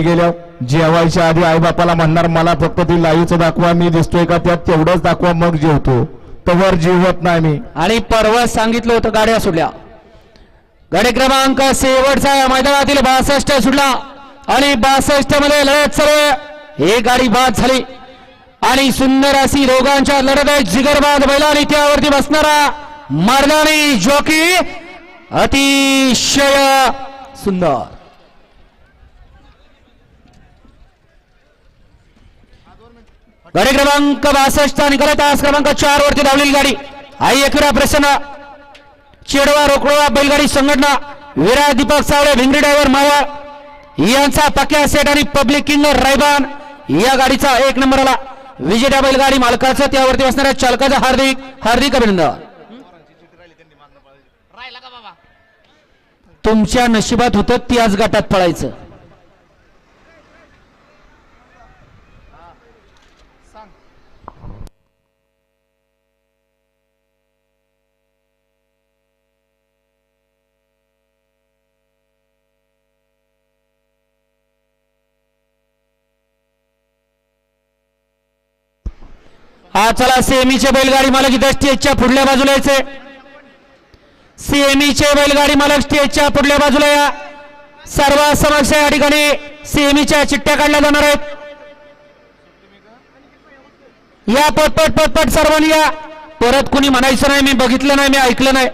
गेल्या जेवायच्या आधी आई बापाला म्हणणार मला फक्त ती लाईव्हच दाखवा, मी दिसतोय का त्यात तेवढंच दाखवा, मग जेवतो. तवर जेवत नाही मी. आणि परवा सांगितलं होतं गाड्या सुटल्या. गाडी क्रमांक शेवटचा मैदानातील 62 सुटला आणि 62 मध्ये लढत सर्व ही गाडी बाद झाली आणि सुंदर अशी दोघांच्या लढत आहे. जिगरबाद बैल आणि त्यावरती बसणारा मर्दानी जॉकी अतिशय सुंदर. गाडी क्रमांक 62 निकाल तास क्रमांक 4 वरती धावलेली गाडी आई एकविरा प्रसन्न चेडवा रोकडवा बैलगाडी संघटना विरा दीपक सावळे भिंगरी ड्रायव्हर मावळ यांचा पक्या सेट आणि पब्लिक किंग रायबान या गाडीचा 1 नंबर आला. विजेत्या बैलगाडी मालकाचं त्यावरती असणाऱ्या चालकाचं हार्दिक हार्दिक अभिनंदन. तुमच्या नशिबात होतं ती आज गटात पळायचं. हा चला सीएमईचे बैलगाडी मालक इथं स्टेजच्या पुढल्या बाजूला यायचे. सीएमईचे बैलगाडी मालक स्टेजच्या पुढल्या बाजूला या. सर्व समक्ष या ठिकाणी सीएमईच्या चिठ्ठ्या काढल्या जाणार आहेत. या पटपट पटपट सर्वांनी या. परत कुणी म्हणायचं नाही मी बघितलं नाही मी ऐकलं नाही.